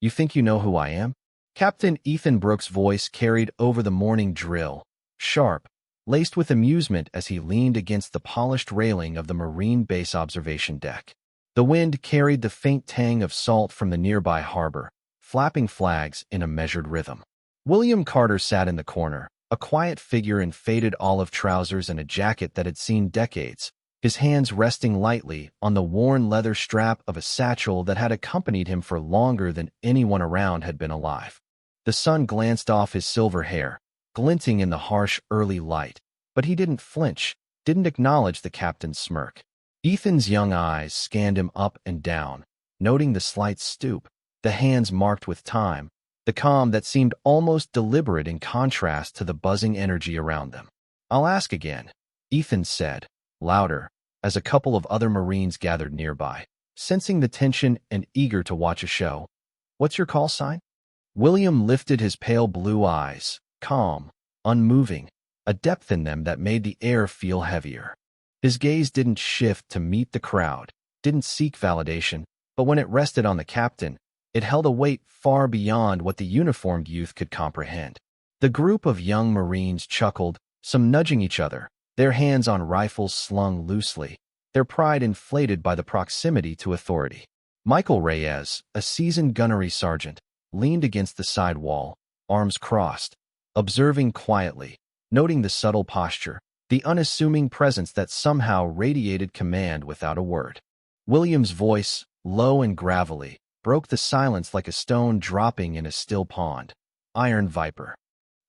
You think you know who I am? Captain Ethan Brooks' voice carried over the morning drill, sharp, laced with amusement as he leaned against the polished railing of the Marine base observation deck. The wind carried the faint tang of salt from the nearby harbor, flapping flags in a measured rhythm. William Carter sat in the corner, a quiet figure in faded olive trousers and a jacket that had seen decades, his hands resting lightly on the worn leather strap of a satchel that had accompanied him for longer than anyone around had been alive. The sun glanced off his silver hair, glinting in the harsh early light, but he didn't flinch, didn't acknowledge the captain's smirk. Ethan's young eyes scanned him up and down, noting the slight stoop, the hands marked with time, the calm that seemed almost deliberate in contrast to the buzzing energy around them. "I'll ask again," Ethan said, louder, as a couple of other Marines gathered nearby, sensing the tension and eager to watch a show. "What's your call sign?" William lifted his pale blue eyes, calm, unmoving, a depth in them that made the air feel heavier. His gaze didn't shift to meet the crowd, didn't seek validation, but when it rested on the captain, it held a weight far beyond what the uniformed youth could comprehend. The group of young Marines chuckled, some nudging each other, their hands on rifles slung loosely, their pride inflated by the proximity to authority. Michael Reyes, a seasoned gunnery sergeant, leaned against the side wall, arms crossed, observing quietly, noting the subtle posture, the unassuming presence that somehow radiated command without a word. William's voice, low and gravelly, broke the silence like a stone dropping in a still pond. "Iron Viper."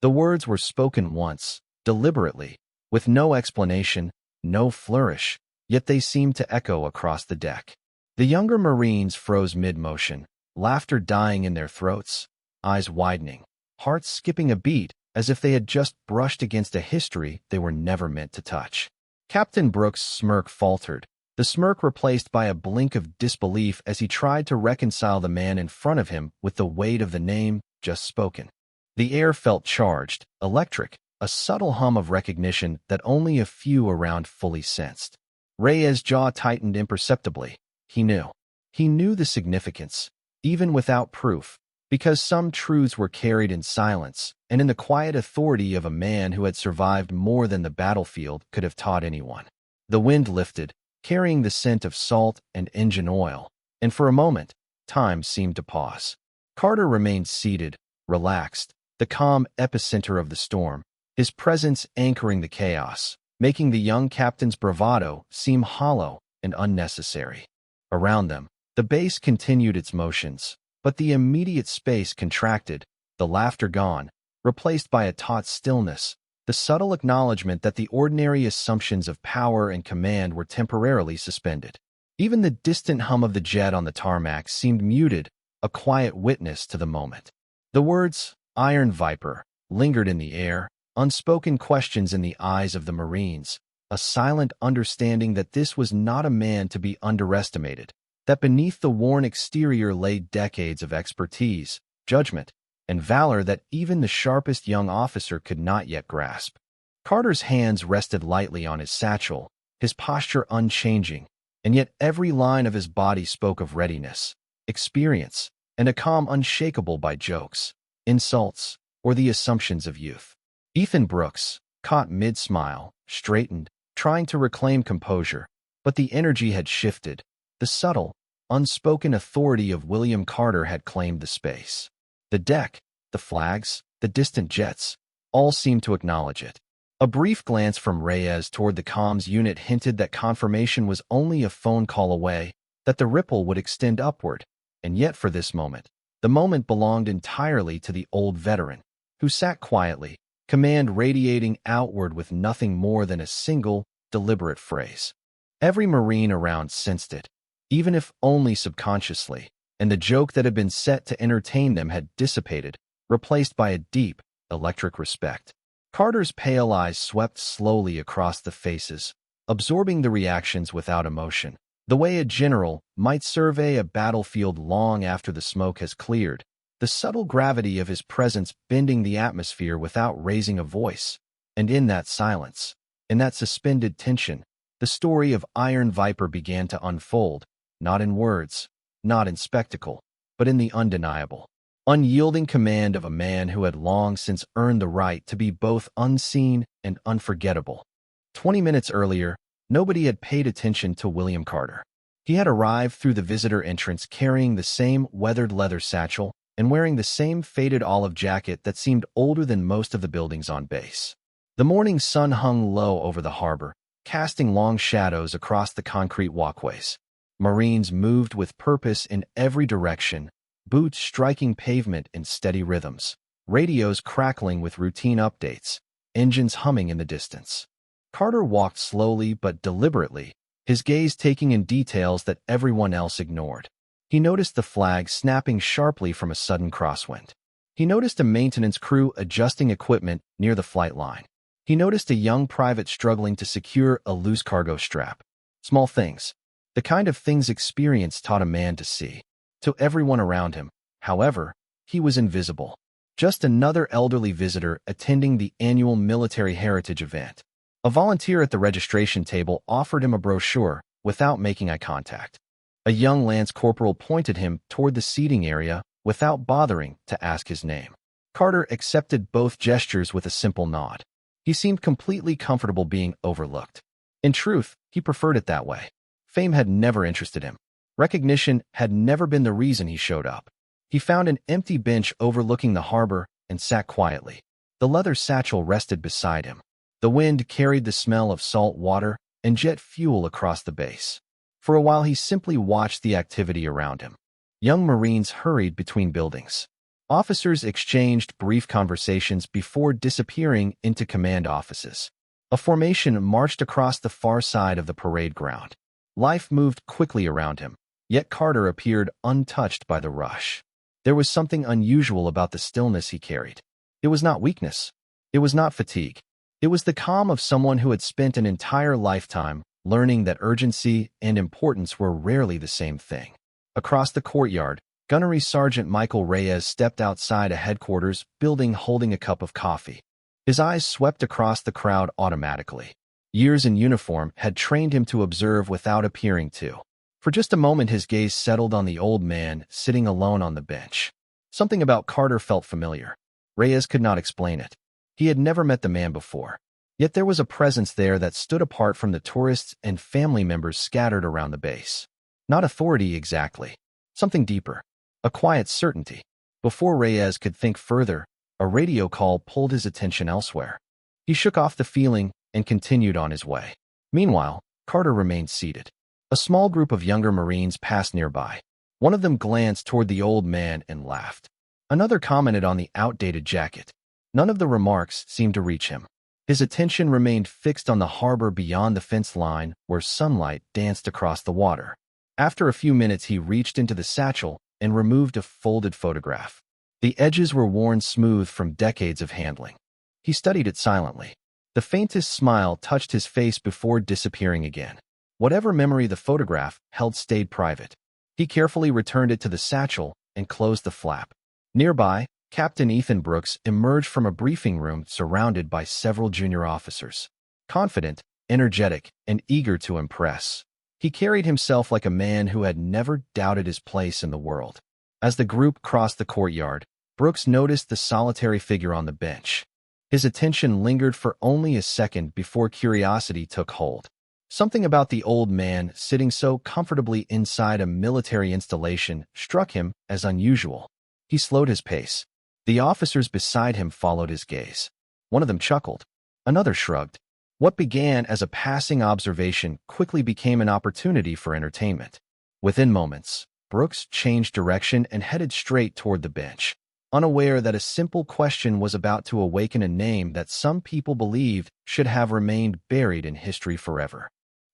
The words were spoken once, deliberately, with no explanation, no flourish, yet they seemed to echo across the deck. The younger Marines froze mid-motion, laughter dying in their throats, eyes widening, hearts skipping a beat, as if they had just brushed against a history they were never meant to touch. Captain Brooks' smirk faltered, the smirk replaced by a blink of disbelief as he tried to reconcile the man in front of him with the weight of the name just spoken. The air felt charged, electric, a subtle hum of recognition that only a few around fully sensed. Reyes' jaw tightened imperceptibly. He knew. He knew the significance, even without proof, because some truths were carried in silence and in the quiet authority of a man who had survived more than the battlefield could have taught anyone. The wind lifted, carrying the scent of salt and engine oil, and for a moment, time seemed to pause. Carter remained seated, relaxed, the calm epicenter of the storm, his presence anchoring the chaos, making the young captain's bravado seem hollow and unnecessary. Around them, the base continued its motions, but the immediate space contracted, the laughter gone, replaced by a taut stillness, the subtle acknowledgement that the ordinary assumptions of power and command were temporarily suspended. Even the distant hum of the jet on the tarmac seemed muted, a quiet witness to the moment. The words, "Iron Viper," lingered in the air, unspoken questions in the eyes of the Marines, a silent understanding that this was not a man to be underestimated, that beneath the worn exterior lay decades of expertise, judgment, and valor that even the sharpest young officer could not yet grasp. Carter's hands rested lightly on his satchel, his posture unchanging, and yet every line of his body spoke of readiness, experience, and a calm unshakable by jokes, insults, or the assumptions of youth. Ethan Brooks, caught mid-smile, straightened, trying to reclaim composure, but the energy had shifted. The subtle, unspoken authority of William Carter had claimed the space. The deck, the flags, the distant jets, all seemed to acknowledge it. A brief glance from Reyes toward the comms unit hinted that confirmation was only a phone call away, that the ripple would extend upward, and yet for this moment, the moment belonged entirely to the old veteran, who sat quietly, command radiating outward with nothing more than a single, deliberate phrase. Every Marine around sensed it, even if only subconsciously, and the joke that had been set to entertain them had dissipated, replaced by a deep, electric respect. Carter's pale eyes swept slowly across the faces, absorbing the reactions without emotion, the way a general might survey a battlefield long after the smoke has cleared, the subtle gravity of his presence bending the atmosphere without raising a voice. And in that silence, in that suspended tension, the story of Iron Viper began to unfold, not in words, not in spectacle, but in the undeniable, unyielding command of a man who had long since earned the right to be both unseen and unforgettable. 20 minutes earlier, nobody had paid attention to William Carter. He had arrived through the visitor entrance carrying the same weathered leather satchel and wearing the same faded olive jacket that seemed older than most of the buildings on base. The morning sun hung low over the harbor, casting long shadows across the concrete walkways. Marines moved with purpose in every direction, boots striking pavement in steady rhythms, radios crackling with routine updates, engines humming in the distance. Carter walked slowly but deliberately, his gaze taking in details that everyone else ignored. He noticed the flag snapping sharply from a sudden crosswind. He noticed a maintenance crew adjusting equipment near the flight line. He noticed a young private struggling to secure a loose cargo strap. Small things. The kind of things experience taught a man to see. To everyone around him, however, he was invisible. Just another elderly visitor attending the annual military heritage event. A volunteer at the registration table offered him a brochure without making eye contact. A young lance corporal pointed him toward the seating area without bothering to ask his name. Carter accepted both gestures with a simple nod. He seemed completely comfortable being overlooked. In truth, he preferred it that way. Fame had never interested him. Recognition had never been the reason he showed up. He found an empty bench overlooking the harbor and sat quietly. The leather satchel rested beside him. The wind carried the smell of salt water and jet fuel across the base. For a while he simply watched the activity around him. Young Marines hurried between buildings. Officers exchanged brief conversations before disappearing into command offices. A formation marched across the far side of the parade ground. Life moved quickly around him, yet Carter appeared untouched by the rush. There was something unusual about the stillness he carried. It was not weakness. It was not fatigue. It was the calm of someone who had spent an entire lifetime learning that urgency and importance were rarely the same thing. Across the courtyard, Gunnery Sergeant Michael Reyes stepped outside a headquarters building holding a cup of coffee. His eyes swept across the crowd automatically. Years in uniform had trained him to observe without appearing to. For just a moment his gaze settled on the old man sitting alone on the bench. Something about Carter felt familiar. Reyes could not explain it. He had never met the man before. Yet there was a presence there that stood apart from the tourists and family members scattered around the base. Not authority exactly. Something deeper. A quiet certainty. Before Reyes could think further, a radio call pulled his attention elsewhere. He shook off the feeling and continued on his way. Meanwhile, Carter remained seated. A small group of younger Marines passed nearby. One of them glanced toward the old man and laughed. Another commented on the outdated jacket. None of the remarks seemed to reach him. His attention remained fixed on the harbor beyond the fence line where sunlight danced across the water. After a few minutes he reached into the satchel and removed a folded photograph. The edges were worn smooth from decades of handling. He studied it silently. The faintest smile touched his face before disappearing again. Whatever memory the photograph held stayed private. He carefully returned it to the satchel and closed the flap. Nearby, Captain Ethan Brooks emerged from a briefing room surrounded by several junior officers. Confident, energetic, and eager to impress. He carried himself like a man who had never doubted his place in the world. As the group crossed the courtyard, Brooks noticed the solitary figure on the bench. His attention lingered for only a second before curiosity took hold. Something about the old man sitting so comfortably inside a military installation struck him as unusual. He slowed his pace. The officers beside him followed his gaze. One of them chuckled. Another shrugged. What began as a passing observation quickly became an opportunity for entertainment. Within moments, Brooks changed direction and headed straight toward the bench, unaware that a simple question was about to awaken a name that some people believed should have remained buried in history forever.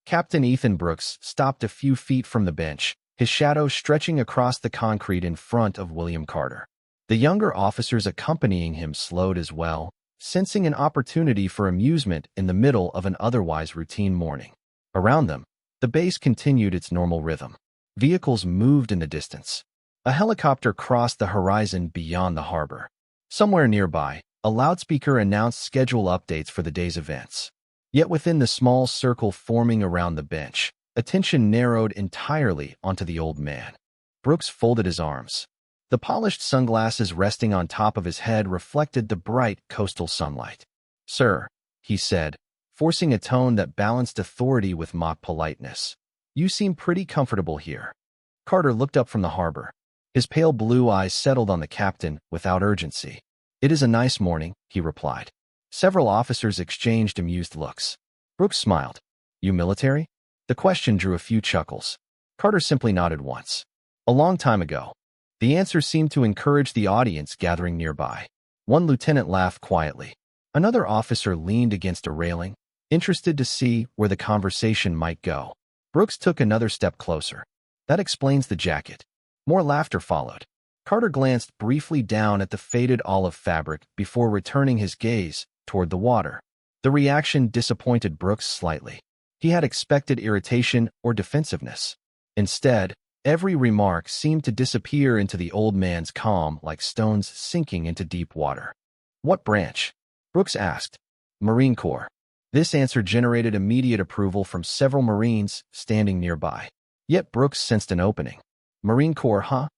Captain Ethan Brooks stopped a few feet from the bench, his shadow stretching across the concrete in front of William Carter. The younger officers accompanying him slowed as well, sensing an opportunity for amusement in the middle of an otherwise routine morning. Around them, the base continued its normal rhythm. Vehicles moved in the distance. A helicopter crossed the horizon beyond the harbor. Somewhere nearby, a loudspeaker announced schedule updates for the day's events. Yet within the small circle forming around the bench, attention narrowed entirely onto the old man. Brooks folded his arms. The polished sunglasses resting on top of his head reflected the bright coastal sunlight. "Sir," he said, forcing a tone that balanced authority with mock politeness. "You seem pretty comfortable here." Carter looked up from the harbor. His pale blue eyes settled on the captain without urgency. "It is a nice morning," he replied. Several officers exchanged amused looks. Brooks smiled. "You military?" The question drew a few chuckles. Carter simply nodded once. "A long time ago." The answer seemed to encourage the audience gathering nearby. One lieutenant laughed quietly. Another officer leaned against a railing, interested to see where the conversation might go. Brooks took another step closer. "That explains the jacket." More laughter followed. Carter glanced briefly down at the faded olive fabric before returning his gaze toward the water. The reaction disappointed Brooks slightly. He had expected irritation or defensiveness. Instead, every remark seemed to disappear into the old man's calm like stones sinking into deep water. "What branch?" Brooks asked. "Marine Corps." This answer generated immediate approval from several Marines standing nearby. Yet Brooks sensed an opening. "Marine Corps, huh?"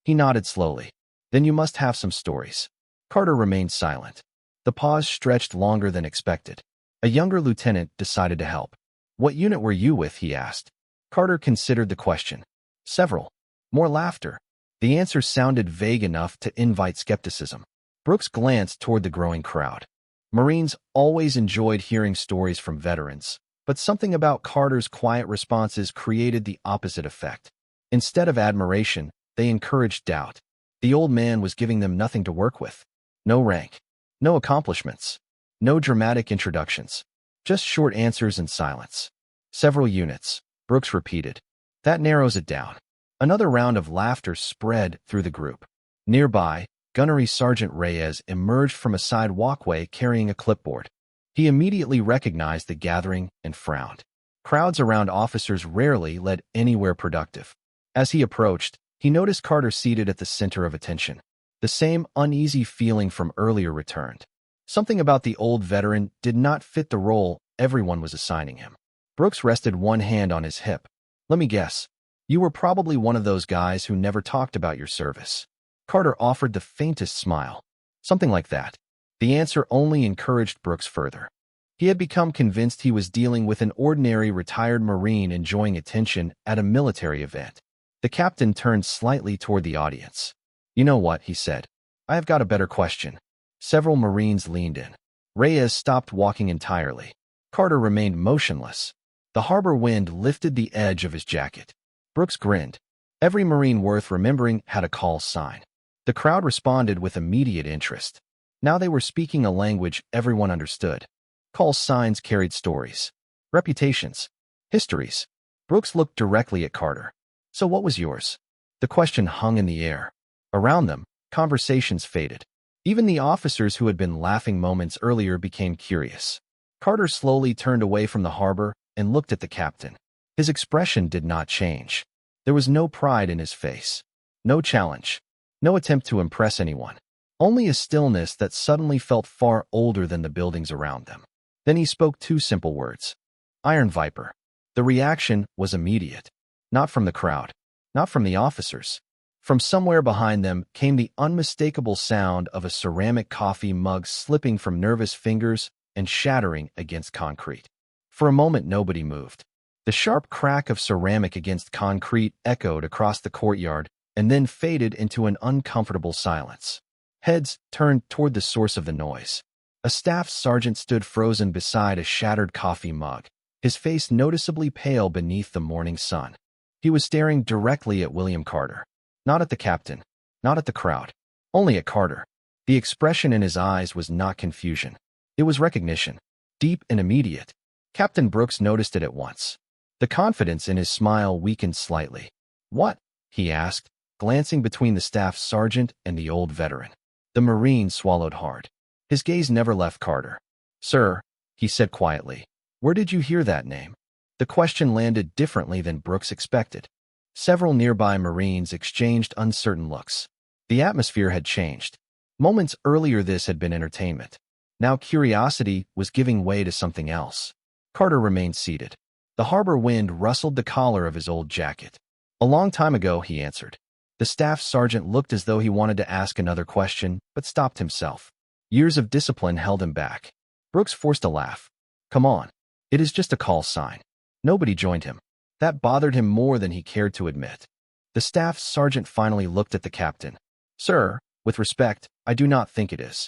He nodded slowly. "Then you must have some stories." Carter remained silent. The pause stretched longer than expected. A younger lieutenant decided to help. "What unit were you with?" he asked. Carter considered the question. "Several." More laughter. The answer sounded vague enough to invite skepticism. Brooks glanced toward the growing crowd. Marines always enjoyed hearing stories from veterans, but something about Carter's quiet responses created the opposite effect. Instead of admiration, they encouraged doubt. The old man was giving them nothing to work with. No rank. No accomplishments. No dramatic introductions. Just short answers and silence. "Several units," Brooks repeated. "That narrows it down." Another round of laughter spread through the group. Nearby, Gunnery Sergeant Reyes emerged from a side walkway carrying a clipboard. He immediately recognized the gathering and frowned. Crowds around officers rarely led anywhere productive. As he approached, he noticed Carter seated at the center of attention. The same uneasy feeling from earlier returned. Something about the old veteran did not fit the role everyone was assigning him. Brooks rested one hand on his hip. "Let me guess. You were probably one of those guys who never talked about your service." Carter offered the faintest smile. "Something like that." The answer only encouraged Brooks further. He had become convinced he was dealing with an ordinary retired Marine enjoying attention at a military event. The captain turned slightly toward the audience. "You know what?" he said. "I have got a better question." Several Marines leaned in. Reyes stopped walking entirely. Carter remained motionless. The harbor wind lifted the edge of his jacket. Brooks grinned. Every Marine worth remembering had a call sign. The crowd responded with immediate interest. Now they were speaking a language everyone understood. Call signs carried stories, reputations, histories. Brooks looked directly at Carter. "So what was yours?" The question hung in the air. Around them, conversations faded. Even the officers who had been laughing moments earlier became curious. Carter slowly turned away from the harbor and looked at the captain. His expression did not change. There was no pride in his face. No challenge. No attempt to impress anyone. Only a stillness that suddenly felt far older than the buildings around them. Then he spoke two simple words. "Iron Viper." The reaction was immediate. Not from the crowd. Not from the officers. From somewhere behind them came the unmistakable sound of a ceramic coffee mug slipping from nervous fingers and shattering against concrete. For a moment, nobody moved. The sharp crack of ceramic against concrete echoed across the courtyard and then faded into an uncomfortable silence. Heads turned toward the source of the noise. A staff sergeant stood frozen beside a shattered coffee mug, his face noticeably pale beneath the morning sun. He was staring directly at William Carter. Not at the captain, not at the crowd, only at Carter. The expression in his eyes was not confusion. It was recognition, deep and immediate. Captain Brooks noticed it at once. The confidence in his smile weakened slightly. "What?" he asked, glancing between the staff sergeant and the old veteran. The Marine swallowed hard. His gaze never left Carter. "Sir," he said quietly, "where did you hear that name?" The question landed differently than Brooks expected. Several nearby Marines exchanged uncertain looks. The atmosphere had changed. Moments earlier this had been entertainment. Now curiosity was giving way to something else. Carter remained seated. The harbor wind rustled the collar of his old jacket. "A long time ago," he answered. The staff sergeant looked as though he wanted to ask another question, but stopped himself. Years of discipline held him back. Brooks forced a laugh. Come on. It is just a call sign. Nobody joined him. That bothered him more than he cared to admit. The staff sergeant finally looked at the captain. Sir, with respect, I do not think it is.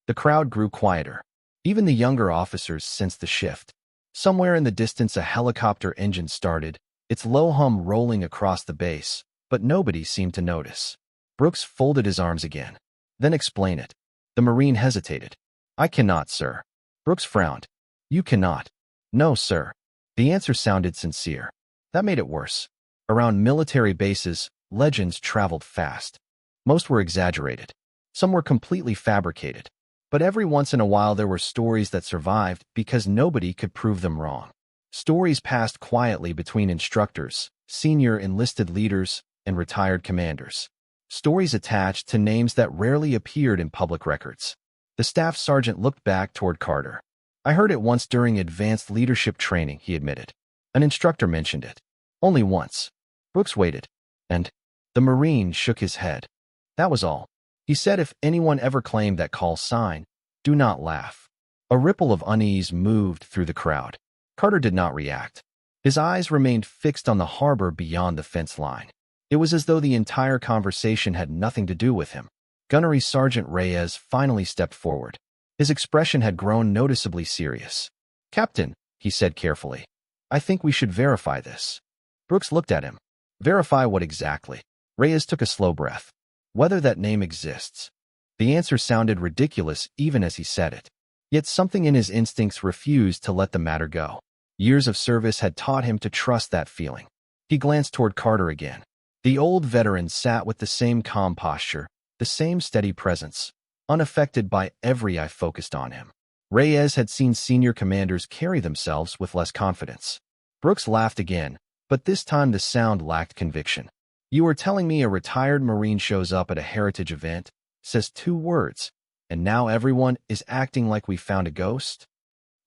The crowd grew quieter. Even the younger officers sensed the shift. Somewhere in the distance a helicopter engine started, its low hum rolling across the base, but nobody seemed to notice. Brooks folded his arms again. Then explain it. The Marine hesitated. I cannot, sir. Brooks frowned. You cannot. No, sir. The answer sounded sincere. That made it worse. Around military bases, legends traveled fast. Most were exaggerated. Some were completely fabricated. But every once in a while there were stories that survived because nobody could prove them wrong. Stories passed quietly between instructors, senior enlisted leaders, and retired commanders. Stories attached to names that rarely appeared in public records. The staff sergeant looked back toward Carter. I heard it once during advanced leadership training, he admitted. An instructor mentioned it. Only once. Brooks waited. And the Marine shook his head. That was all. He said if anyone ever claimed that call sign, do not laugh. A ripple of unease moved through the crowd. Carter did not react. His eyes remained fixed on the harbor beyond the fence line. It was as though the entire conversation had nothing to do with him. Gunnery Sergeant Reyes finally stepped forward. His expression had grown noticeably serious. Captain, he said carefully, I think we should verify this. Brooks looked at him. Verify what exactly? Reyes took a slow breath. Whether that name exists. The answer sounded ridiculous even as he said it. Yet something in his instincts refused to let the matter go. Years of service had taught him to trust that feeling. He glanced toward Carter again. The old veteran sat with the same calm posture, the same steady presence, unaffected by every eye focused on him. Reyes had seen senior commanders carry themselves with less confidence. Brooks laughed again, but this time the sound lacked conviction. You are telling me a retired Marine shows up at a heritage event, says 2 words, and now everyone is acting like we found a ghost?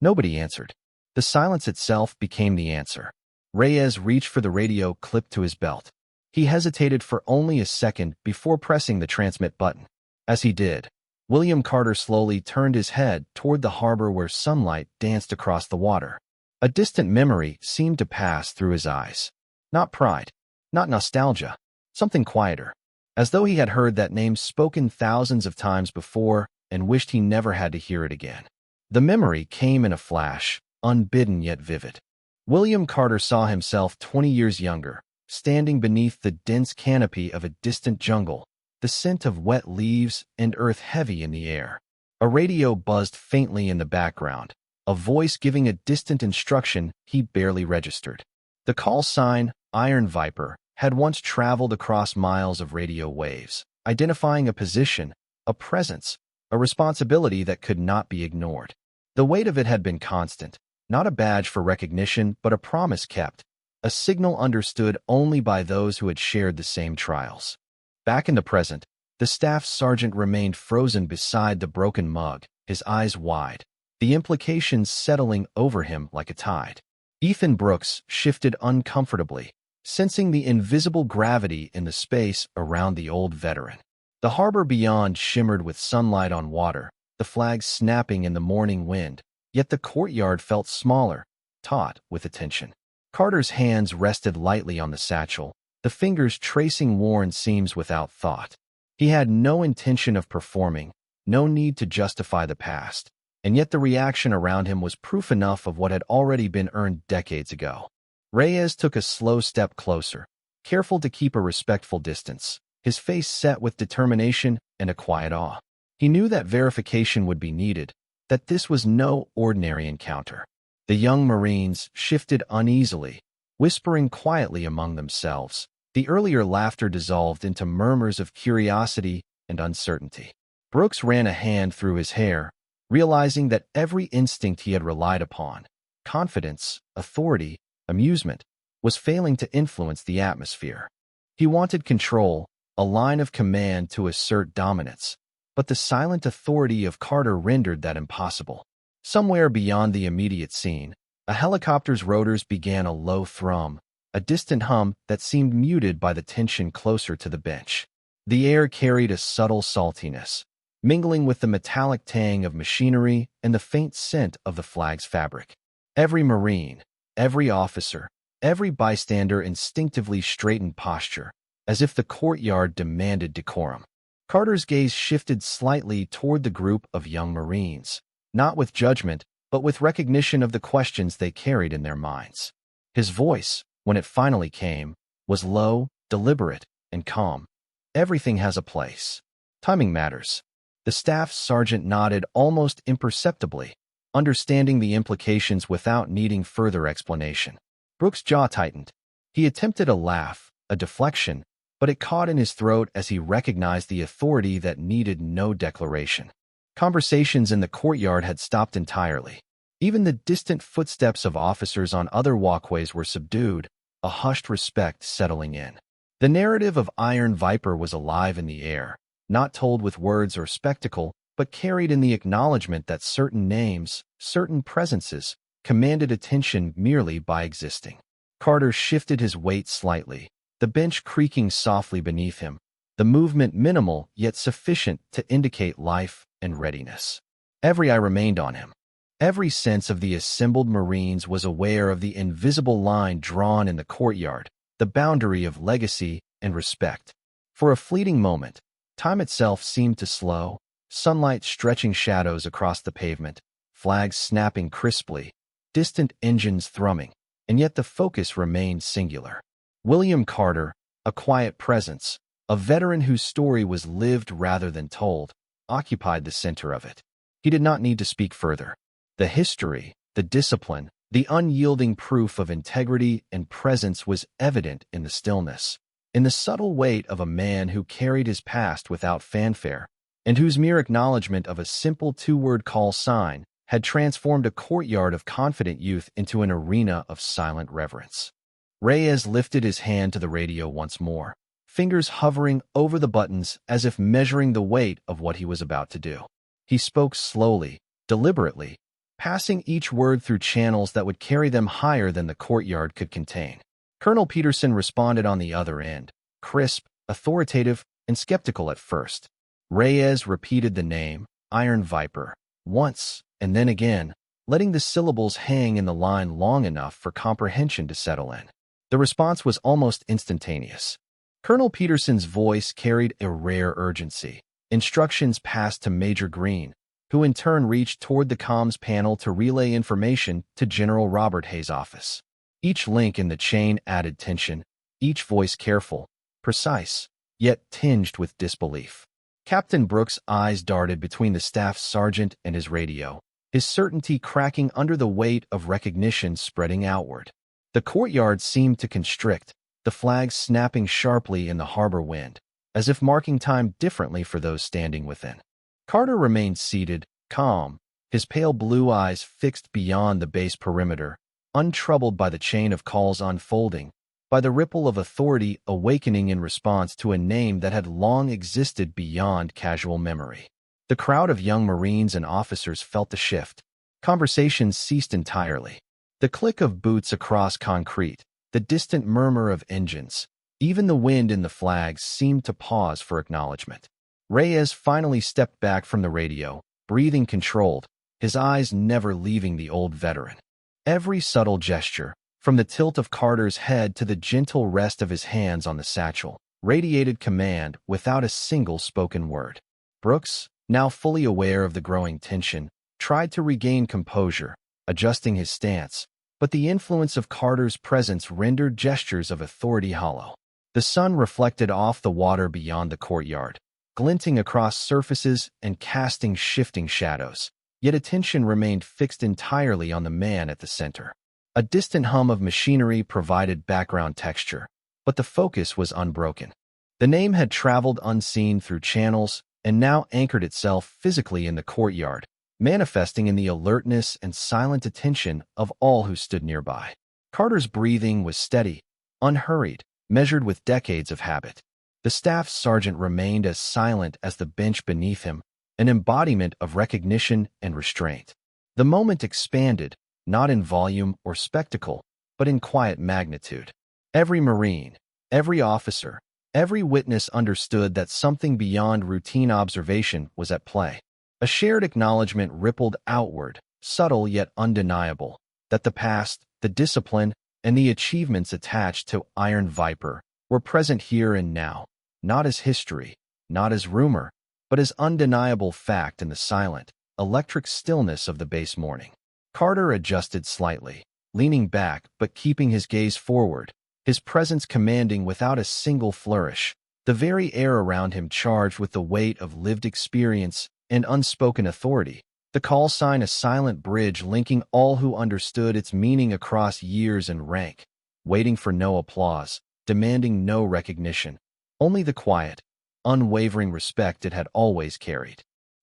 Nobody answered. The silence itself became the answer. Reyes reached for the radio clipped to his belt. He hesitated for only a second before pressing the transmit button. As he did, William Carter slowly turned his head toward the harbor where sunlight danced across the water. A distant memory seemed to pass through his eyes. Not pride, not nostalgia, something quieter, as though he had heard that name spoken thousands of times before and wished he never had to hear it again. The memory came in a flash, unbidden yet vivid. William Carter saw himself 20 years younger, standing beneath the dense canopy of a distant jungle, the scent of wet leaves and earth heavy in the air. A radio buzzed faintly in the background, a voice giving a distant instruction he barely registered. The call sign, Iron Viper, had once traveled across miles of radio waves, identifying a position, a presence, a responsibility that could not be ignored. The weight of it had been constant, not a badge for recognition but a promise kept, a signal understood only by those who had shared the same trials. Back in the present, the staff sergeant remained frozen beside the broken mug, his eyes wide, the implications settling over him like a tide. Ethan Brooks shifted uncomfortably, sensing the invisible gravity in the space around the old veteran. The harbor beyond shimmered with sunlight on water, the flags snapping in the morning wind, yet the courtyard felt smaller, taut with attention. Carter's hands rested lightly on the satchel, the fingers tracing worn seams without thought. He had no intention of performing, no need to justify the past, and yet the reaction around him was proof enough of what had already been earned decades ago. Reyes took a slow step closer, careful to keep a respectful distance, his face set with determination and a quiet awe. He knew that verification would be needed, that this was no ordinary encounter. The young Marines shifted uneasily, whispering quietly among themselves. The earlier laughter dissolved into murmurs of curiosity and uncertainty. Brooks ran a hand through his hair, realizing that every instinct he had relied upon, confidence, authority, amusement, was failing to influence the atmosphere. He wanted control, a line of command to assert dominance, but the silent authority of Carter rendered that impossible. Somewhere beyond the immediate scene, a helicopter's rotors began a low thrum, a distant hum that seemed muted by the tension closer to the bench. The air carried a subtle saltiness, mingling with the metallic tang of machinery and the faint scent of the flag's fabric. Every Marine, every officer, every bystander instinctively straightened posture, as if the courtyard demanded decorum. Carter's gaze shifted slightly toward the group of young Marines, not with judgment, but with recognition of the questions they carried in their minds. His voice, when it finally came, was low, deliberate, and calm. Everything has a place. Timing matters. The staff sergeant nodded almost imperceptibly, understanding the implications without needing further explanation. Brooks' jaw tightened. He attempted a laugh, a deflection, but it caught in his throat as he recognized the authority that needed no declaration. Conversations in the courtyard had stopped entirely. Even the distant footsteps of officers on other walkways were subdued, a hushed respect settling in. The narrative of Iron Viper was alive in the air, not told with words or spectacle, but carried in the acknowledgement that certain names, certain presences, commanded attention merely by existing. Carter shifted his weight slightly, the bench creaking softly beneath him, the movement minimal yet sufficient to indicate life and readiness. Every eye remained on him. Every sense of the assembled Marines was aware of the invisible line drawn in the courtyard, the boundary of legacy and respect. For a fleeting moment, time itself seemed to slow, sunlight stretching shadows across the pavement, flags snapping crisply, distant engines thrumming, and yet the focus remained singular. William Carter, a quiet presence, a veteran whose story was lived rather than told, occupied the center of it. He did not need to speak further. The history, the discipline, the unyielding proof of integrity and presence was evident in the stillness, in the subtle weight of a man who carried his past without fanfare, and whose mere acknowledgement of a simple two-word call sign had transformed a courtyard of confident youth into an arena of silent reverence. Reyes lifted his hand to the radio once more, fingers hovering over the buttons as if measuring the weight of what he was about to do. He spoke slowly, deliberately, passing each word through channels that would carry them higher than the courtyard could contain. Colonel Peterson responded on the other end, crisp, authoritative, and skeptical at first. Reyes repeated the name, Iron Viper, once, and then again, letting the syllables hang in the line long enough for comprehension to settle in. The response was almost instantaneous. Colonel Peterson's voice carried a rare urgency. Instructions passed to Major Green, who in turn reached toward the comms panel to relay information to General Robert Hayes' office. Each link in the chain added tension, each voice careful, precise, yet tinged with disbelief. Captain Brooks' eyes darted between the staff sergeant and his radio, his certainty cracking under the weight of recognition spreading outward. The courtyard seemed to constrict, the flags snapping sharply in the harbor wind, as if marking time differently for those standing within. Carter remained seated, calm, his pale blue eyes fixed beyond the base perimeter, untroubled by the chain of calls unfolding, by the ripple of authority awakening in response to a name that had long existed beyond casual memory. The crowd of young Marines and officers felt the shift. Conversations ceased entirely. The click of boots across concrete, the distant murmur of engines, even the wind in the flags seemed to pause for acknowledgement. Reyes finally stepped back from the radio, breathing controlled, his eyes never leaving the old veteran. Every subtle gesture, from the tilt of Carter's head to the gentle rest of his hands on the satchel, radiated command without a single spoken word. Brooks, now fully aware of the growing tension, tried to regain composure, adjusting his stance, but the influence of Carter's presence rendered gestures of authority hollow. The sun reflected off the water beyond the courtyard, glinting across surfaces and casting shifting shadows, yet attention remained fixed entirely on the man at the center. A distant hum of machinery provided background texture, but the focus was unbroken. The name had traveled unseen through channels and now anchored itself physically in the courtyard, manifesting in the alertness and silent attention of all who stood nearby. Carter's breathing was steady, unhurried, measured with decades of habit. The staff sergeant remained as silent as the bench beneath him, an embodiment of recognition and restraint. The moment expanded, not in volume or spectacle, but in quiet magnitude. Every Marine, every officer, every witness understood that something beyond routine observation was at play. A shared acknowledgement rippled outward, subtle yet undeniable, that the past, the discipline, and the achievements attached to Iron Viper were present here and now, not as history, not as rumor, but as undeniable fact in the silent, electric stillness of the base morning. Carter adjusted slightly, leaning back but keeping his gaze forward, his presence commanding without a single flourish, the very air around him charged with the weight of lived experience and unspoken authority. The call sign a silent bridge linking all who understood its meaning across years and rank, waiting for no applause, demanding no recognition, only the quiet, unwavering respect it had always carried.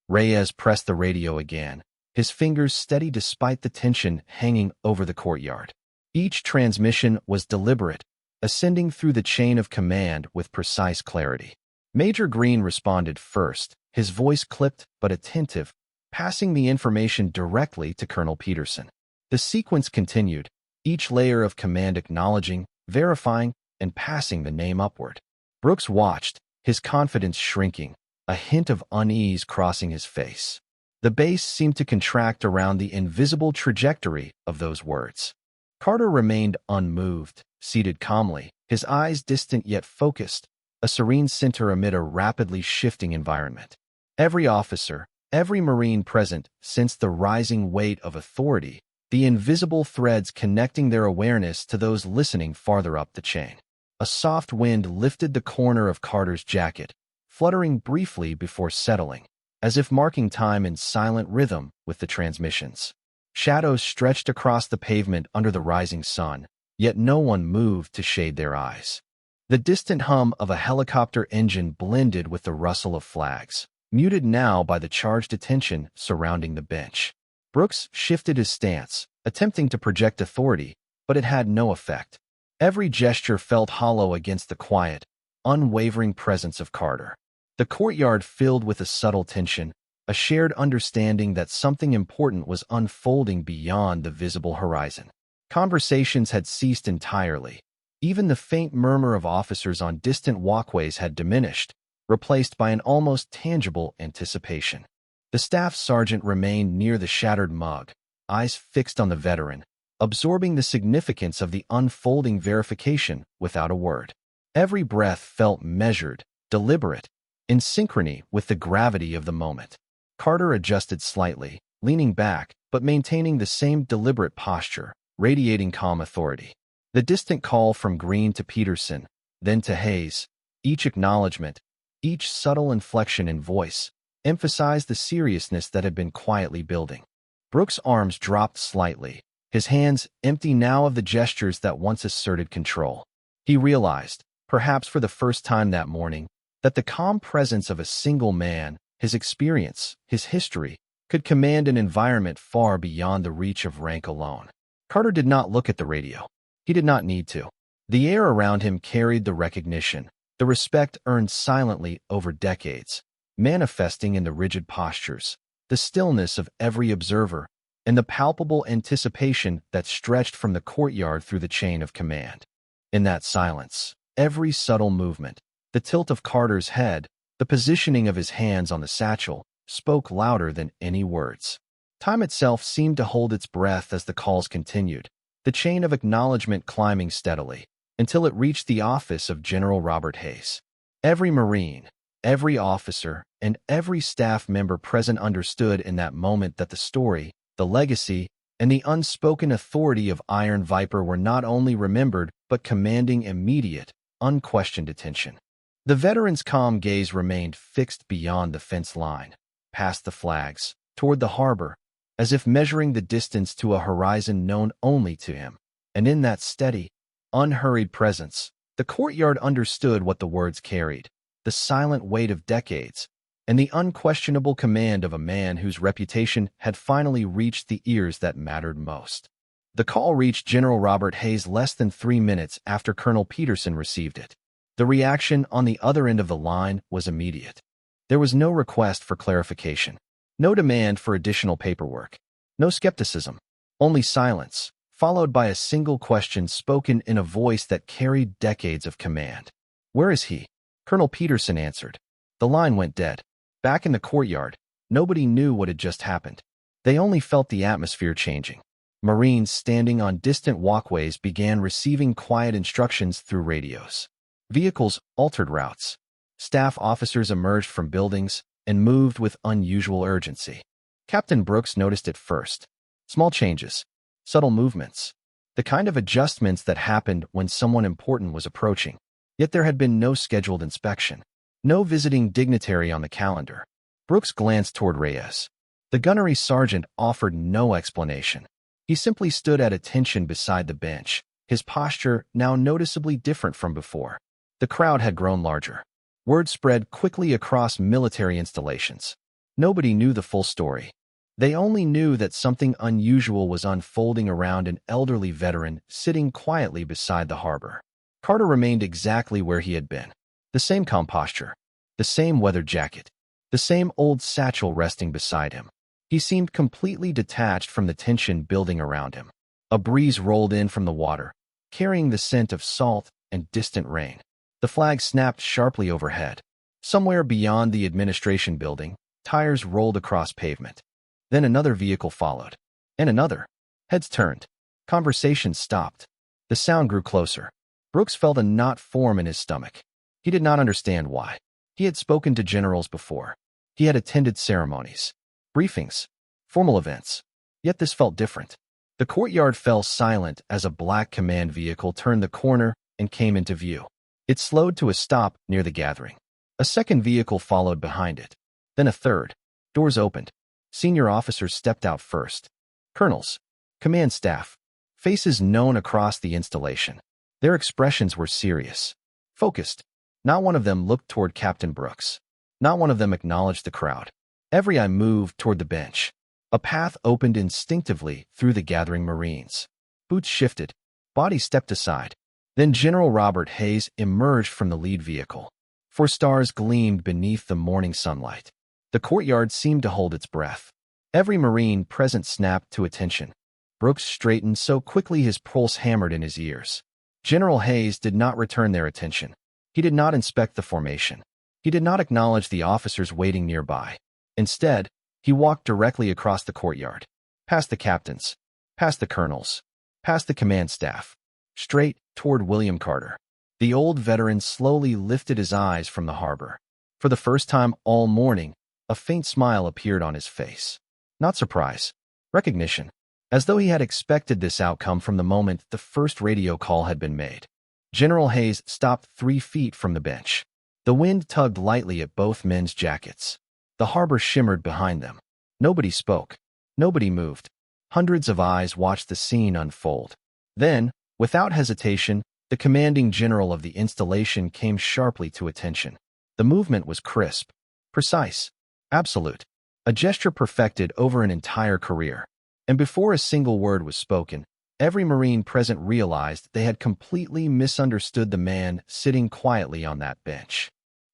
Reyes pressed the radio again, his fingers steady despite the tension hanging over the courtyard. Each transmission was deliberate, ascending through the chain of command with precise clarity. Major Green responded first, his voice clipped but attentive, passing the information directly to Colonel Peterson. The sequence continued, each layer of command acknowledging, verifying, and passing the name upward. Brooks watched, his confidence shrinking, a hint of unease crossing his face. The base seemed to contract around the invisible trajectory of those words. Carter remained unmoved, seated calmly, his eyes distant yet focused, a serene center amid a rapidly shifting environment. Every officer, every Marine present sensed the rising weight of authority, the invisible threads connecting their awareness to those listening farther up the chain. A soft wind lifted the corner of Carter's jacket, fluttering briefly before settling, as if marking time in silent rhythm with the transmissions. Shadows stretched across the pavement under the rising sun, yet no one moved to shade their eyes. The distant hum of a helicopter engine blended with the rustle of flags, muted now by the charged attention surrounding the bench. Brooks shifted his stance, attempting to project authority, but it had no effect. Every gesture felt hollow against the quiet, unwavering presence of Carter. The courtyard filled with a subtle tension, a shared understanding that something important was unfolding beyond the visible horizon. Conversations had ceased entirely. Even the faint murmur of officers on distant walkways had diminished, replaced by an almost tangible anticipation. The staff sergeant remained near the shattered mug, eyes fixed on the veteran, absorbing the significance of the unfolding verification without a word. Every breath felt measured, deliberate, in synchrony with the gravity of the moment. Carter adjusted slightly, leaning back, but maintaining the same deliberate posture, radiating calm authority. The distant call from Green to Peterson, then to Hayes, each acknowledgement, each subtle inflection in voice, emphasized the seriousness that had been quietly building. Brooks' arms dropped slightly, his hands empty now of the gestures that once asserted control. He realized, perhaps for the first time that morning, that the calm presence of a single man, his experience, his history, could command an environment far beyond the reach of rank alone. Carter did not look at the radio. He did not need to. The air around him carried the recognition, the respect earned silently over decades, manifesting in the rigid postures, the stillness of every observer, and the palpable anticipation that stretched from the courtyard through the chain of command. In that silence, every subtle movement, the tilt of Carter's head, the positioning of his hands on the satchel, spoke louder than any words. Time itself seemed to hold its breath as the calls continued, the chain of acknowledgement climbing steadily, until it reached the office of General Robert Hayes. Every Marine, every officer, and every staff member present understood in that moment that the story, the legacy, and the unspoken authority of Iron Viper were not only remembered but commanding immediate, unquestioned attention. The veteran's calm gaze remained fixed beyond the fence line, past the flags, toward the harbor, as if measuring the distance to a horizon known only to him. And in that steady, unhurried presence, the courtyard understood what the words carried, the silent weight of decades, and the unquestionable command of a man whose reputation had finally reached the ears that mattered most. The call reached General Robert Hayes less than 3 minutes after Colonel Peterson received it. The reaction on the other end of the line was immediate. There was no request for clarification, no demand for additional paperwork, no skepticism, only silence, followed by a single question spoken in a voice that carried decades of command. "Where is he?" Colonel Peterson answered. The line went dead. Back in the courtyard, nobody knew what had just happened. They only felt the atmosphere changing. Marines standing on distant walkways began receiving quiet instructions through radios. Vehicles altered routes. Staff officers emerged from buildings and moved with unusual urgency. Captain Brooks noticed it first. Small changes, subtle movements, the kind of adjustments that happened when someone important was approaching. Yet there had been no scheduled inspection, no visiting dignitary on the calendar. Brooks glanced toward Reyes. The gunnery sergeant offered no explanation. He simply stood at attention beside the bench, his posture now noticeably different from before. The crowd had grown larger. Word spread quickly across military installations. Nobody knew the full story. They only knew that something unusual was unfolding around an elderly veteran sitting quietly beside the harbor. Carter remained exactly where he had been. The same calm posture, the same weathered jacket, the same old satchel resting beside him. He seemed completely detached from the tension building around him. A breeze rolled in from the water, carrying the scent of salt and distant rain. The flag snapped sharply overhead. Somewhere beyond the administration building, tires rolled across pavement. Then another vehicle followed. And another. Heads turned. Conversations stopped. The sound grew closer. Brooks felt a knot form in his stomach. He did not understand why. He had spoken to generals before. He had attended ceremonies, briefings, formal events. Yet this felt different. The courtyard fell silent as a black command vehicle turned the corner and came into view. It slowed to a stop near the gathering. A second vehicle followed behind it. Then a third. Doors opened. Senior officers stepped out first. Colonels, command staff, faces known across the installation. Their expressions were serious, focused. Not one of them looked toward Captain Brooks. Not one of them acknowledged the crowd. Every eye moved toward the bench. A path opened instinctively through the gathering Marines. Boots shifted. Bodies stepped aside. Then General Robert Hayes emerged from the lead vehicle. 4 stars gleamed beneath the morning sunlight. The courtyard seemed to hold its breath. Every Marine present snapped to attention. Brooks straightened so quickly his pulse hammered in his ears. General Hayes did not return their attention. He did not inspect the formation. He did not acknowledge the officers waiting nearby. Instead, he walked directly across the courtyard, past the captains, past the colonels, past the command staff, straight toward William Carter. The old veteran slowly lifted his eyes from the harbor. For the first time all morning, a faint smile appeared on his face. Not surprise, recognition, as though he had expected this outcome from the moment the first radio call had been made. General Hayes stopped 3 feet from the bench. The wind tugged lightly at both men's jackets. The harbor shimmered behind them. Nobody spoke. Nobody moved. Hundreds of eyes watched the scene unfold. Then, without hesitation, the commanding general of the installation came sharply to attention. The movement was crisp, precise, absolute, a gesture perfected over an entire career. And before a single word was spoken, every Marine present realized they had completely misunderstood the man sitting quietly on that bench.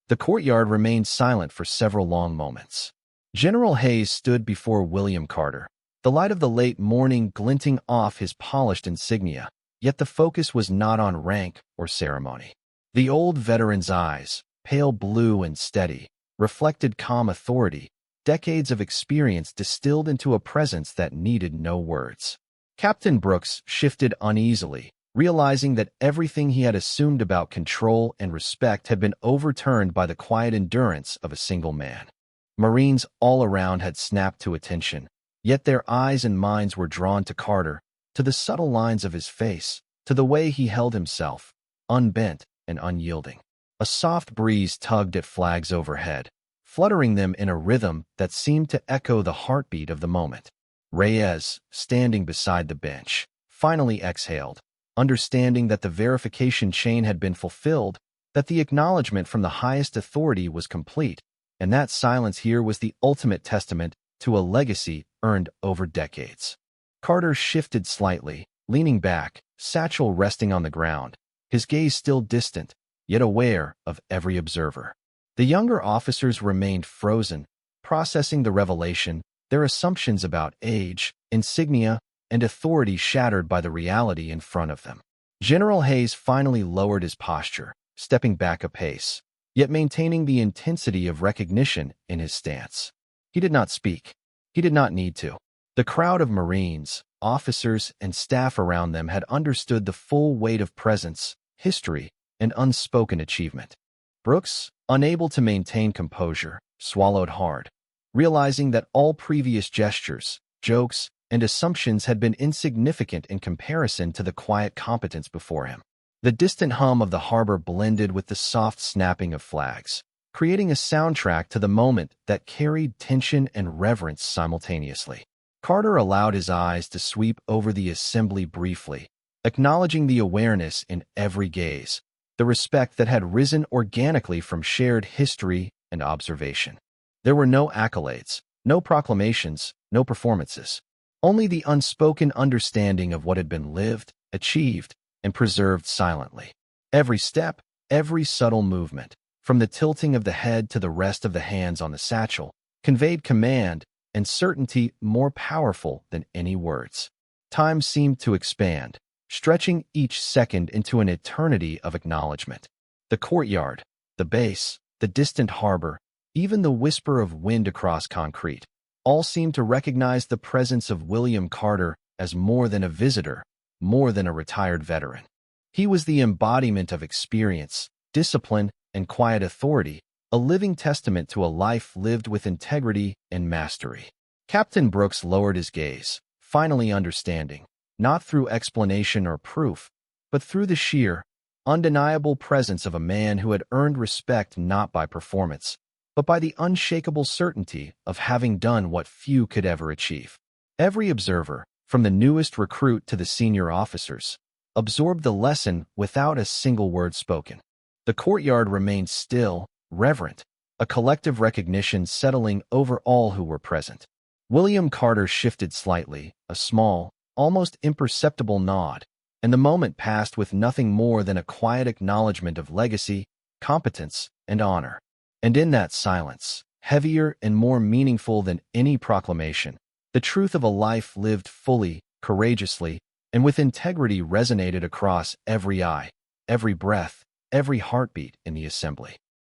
The courtyard remained silent for several long moments. General Hayes stood before William Carter, the light of the late morning glinting off his polished insignia, yet the focus was not on rank or ceremony. The old veteran's eyes, pale blue and steady, reflected calm authority, decades of experience distilled into a presence that needed no words. Captain Brooks shifted uneasily, realizing that everything he had assumed about control and respect had been overturned by the quiet endurance of a single man. Marines all around had snapped to attention, yet their eyes and minds were drawn to Carter, to the subtle lines of his face, to the way he held himself, unbent and unyielding. A soft breeze tugged at flags overhead, fluttering them in a rhythm that seemed to echo the heartbeat of the moment. Reyes, standing beside the bench, finally exhaled, understanding that the verification chain had been fulfilled, that the acknowledgement from the highest authority was complete, and that silence here was the ultimate testament to a legacy earned over decades. Carter shifted slightly, leaning back, satchel resting on the ground, his gaze still distant, yet aware of every observer. The younger officers remained frozen, processing the revelation, their assumptions about age, insignia, and authority shattered by the reality in front of them. General Hayes finally lowered his posture, stepping back a pace, yet maintaining the intensity of recognition in his stance. He did not speak. He did not need to. The crowd of Marines, officers, and staff around them had understood the full weight of presence, history, and unspoken achievement. Brooks, unable to maintain composure, swallowed hard, realizing that all previous gestures, jokes, and assumptions had been insignificant in comparison to the quiet competence before him. The distant hum of the harbor blended with the soft snapping of flags, creating a soundtrack to the moment that carried tension and reverence simultaneously. Carter allowed his eyes to sweep over the assembly briefly, acknowledging the awareness in every gaze, the respect that had risen organically from shared history and observation. There were no accolades, no proclamations, no performances, only the unspoken understanding of what had been lived, achieved, and preserved silently. Every step, every subtle movement, from the tilting of the head to the rest of the hands on the satchel, conveyed command and certainty more powerful than any words. Time seemed to expand, stretching each second into an eternity of acknowledgement. The courtyard, the base, the distant harbor, even the whisper of wind across concrete, all seemed to recognize the presence of William Carter as more than a visitor, more than a retired veteran. He was the embodiment of experience, discipline, and quiet authority, a living testament to a life lived with integrity and mastery. Captain Brooks lowered his gaze, finally understanding, not through explanation or proof, but through the sheer, undeniable presence of a man who had earned respect not by performance, but by the unshakable certainty of having done what few could ever achieve. Every observer, from the newest recruit to the senior officers, absorbed the lesson without a single word spoken. The courtyard remained still, reverent, a collective recognition settling over all who were present. William Carter shifted slightly, a small, almost imperceptible nod, and the moment passed with nothing more than a quiet acknowledgement of legacy, competence, and honor. And in that silence, heavier and more meaningful than any proclamation, the truth of a life lived fully, courageously, and with integrity resonated across every eye, every breath, every heartbeat in the assembly.